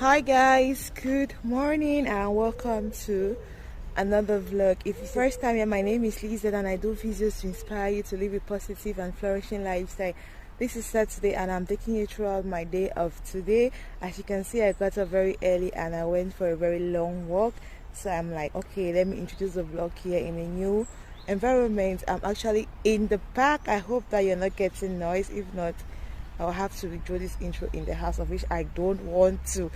Hi guys, good morning and welcome to another vlog. If it's your first time here, my name is Lisa and I do videos to inspire you to live a positive and flourishing lifestyle. This is Saturday and I'm taking you throughout my day of today. As you can see, I got up very early and I went for a very long walk. So I'm like, okay, let me introduce the vlog here in a new environment. I'm actually in the park. I hope that you're not getting noise. If not, I'll have to withdraw this intro in the house, of which I don't want to.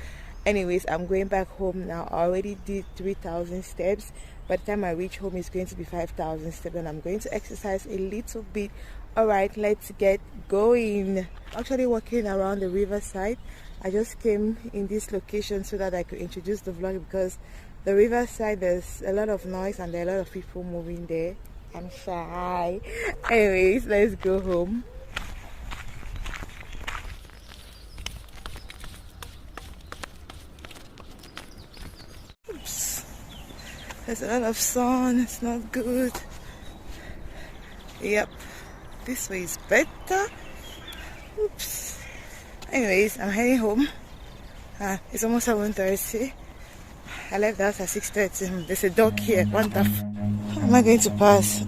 Anyways, I'm going back home now. I already did 3,000 steps. By the time I reach home, it's going to be 5,000 steps and I'm going to exercise a little bit. Alright, let's get going. Actually walking around the riverside. I just came in this location so that I could introduce the vlog because the riverside, there's a lot of noise and there are a lot of people moving there. I'm shy. Anyways, let's go home. Oops. There's a lot of sun. It's not good. Yep, this way is better. Oops. Anyways, I'm heading home. It's almost 7:30. I left the house at 6:30. There's a dog here. One tap. How am I going to pass?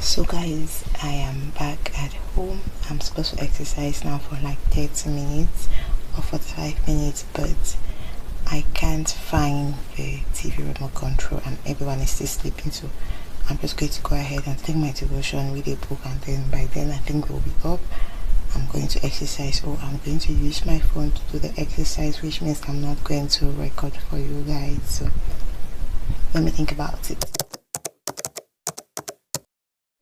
So guys, I am back at home. I'm supposed to exercise now for like 30 minutes or 45 minutes, but I can't find the TV remote control and everyone is still sleeping, so I'm just going to go ahead and take my devotion, read a book, and then by then I think we'll be up. I'm going to exercise, or I'm going to use my phone to do the exercise, which means I'm not going to record for you guys. So let me think about it.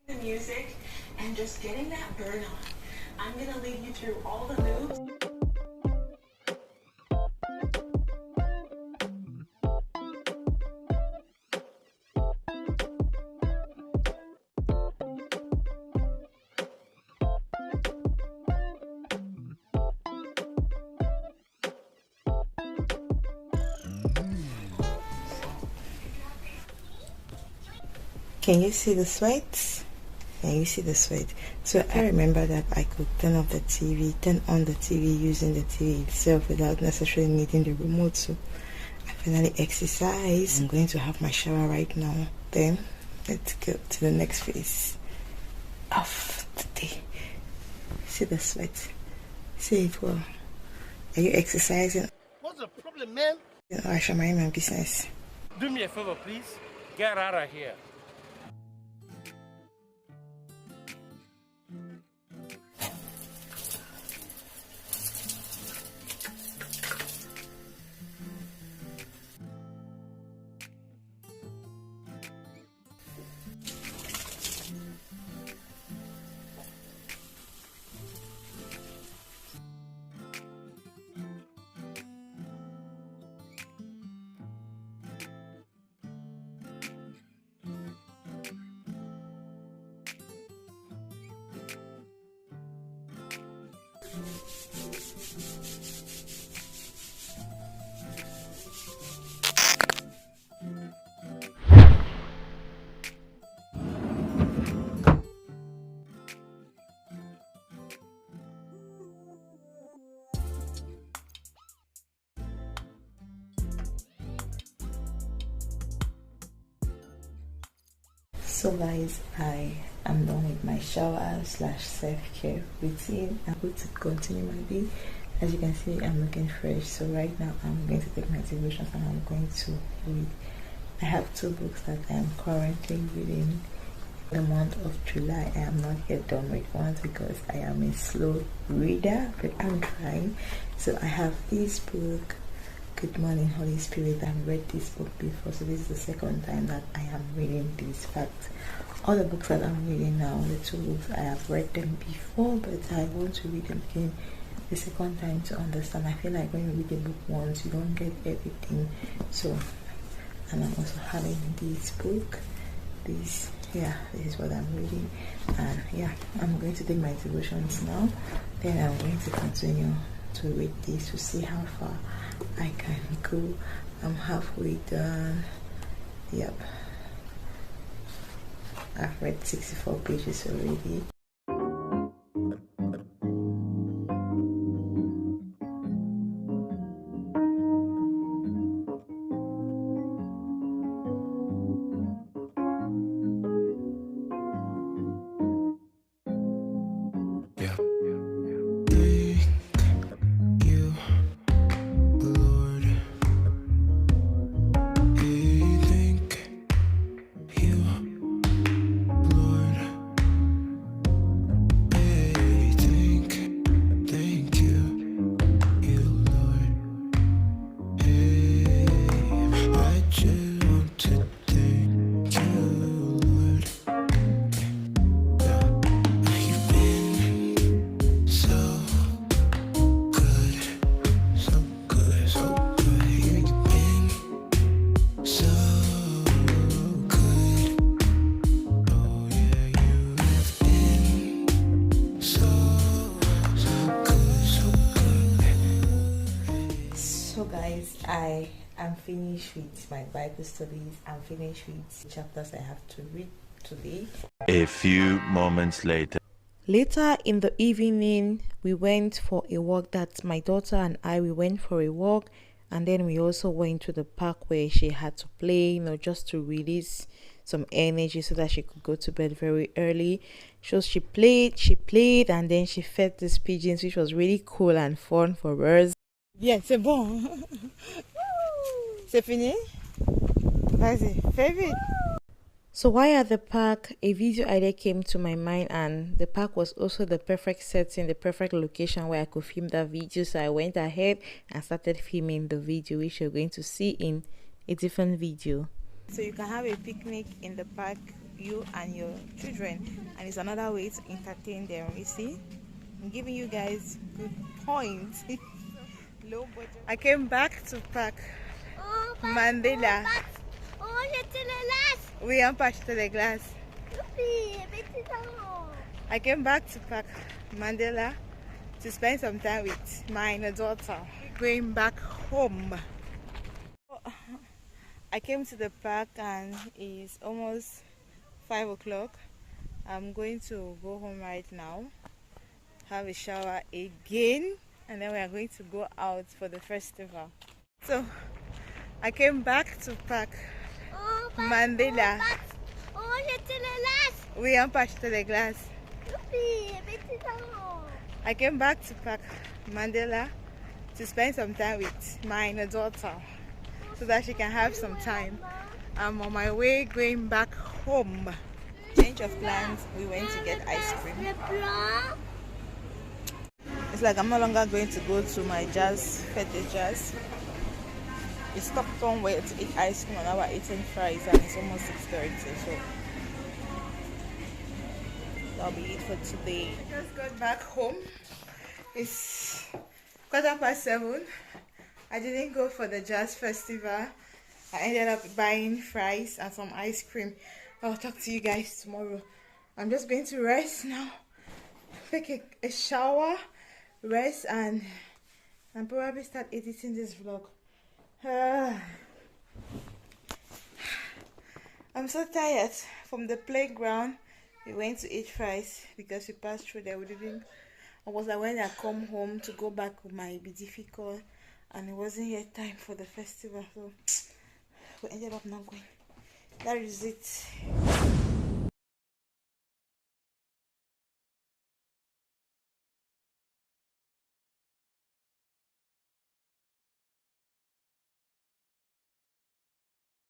The music and just getting that burn on. I'm gonna lead you through all the moves. Can you see the sweat? Can you see the sweat? So I remember that I could turn on the TV using the TV itself without necessarily needing the remote. So I finally exercise. I'm going to have my shower right now. Then let's go to the next phase of the day. See the sweat. See it well. Are you exercising? What's the problem, man? I shall mind my business. Do me a favor, please. Get out of here. So guys, I am done with my shower / self-care routine. I'm going to continue my day. As you can see, I'm looking fresh. So right now I'm going to take my devotions and I'm going to read. I have 2 books that I am currently reading. The month of July, I am not yet done with one because I am a slow reader, but I'm trying. So I have this book, Good Morning Holy Spirit. I've read this book before, so this is the second time that I am reading this. Fact, all the books that I'm reading now, the 2 books, I have read them before, but I want to read them again the second time to understand. I feel like when you read a book once, you don't get everything. So, and I'm also having this book. This is what I'm reading, and yeah, I'm going to take my devotions now. Then I'm going to continue to read this to see how far I can go. I'm halfway done. Yep, I've read 64 pages already. guys, I am finished with my Bible studies. I'm finished with chapters I have to read today. A few moments later. Later in the evening, we went for a walk. That my daughter and we went for a walk, and then we also went to the park where she had to play, just to release some energy so that she could go to bed very early. So she played, and then she fed these pigeons, which was really cool and fun for us. Bien, c'est bon. C'est fini? Vas-y, fais vite. So while at the park, a video idea came to my mind, and the park was also the perfect setting, the perfect location where I could film that video. So I went ahead and started filming the video, which you're going to see in a different video. So you can have a picnic in the park, you and your children, and it's another way to entertain them. You see, I'm giving you guys good points. Low budget. I came back to park Mandela. We unpacked the glass. I came back to park Mandela to spend some time with my daughter. Going back home. I came to the park and it's almost 5 o'clock. I'm going to go home right now, have a shower again, and then we are going to go out for the festival. So I came back to park Mandela. We unpacked the glass. I came back to park Mandela to spend some time with my daughter so that she can have some time. I'm on my way going back home. Change of plans, we went to get ice cream. It's like I'm no longer going to go to my Fete Jazz. We stopped somewhere to eat ice cream and now we're eating fries and it's almost 6:30, so that'll be it for today. I just got back home. It's 7:15. I didn't go for the jazz festival. I ended up buying fries and some ice cream. I'll talk to you guys tomorrow. I'm just going to rest now, take a shower, rest, and probably start editing this vlog. I'm so tired. From the playground we went to eat fries because we passed through there. I was like, when I come home to go back, it might be difficult, and it wasn't yet time for the festival, so we ended up not going. That is it.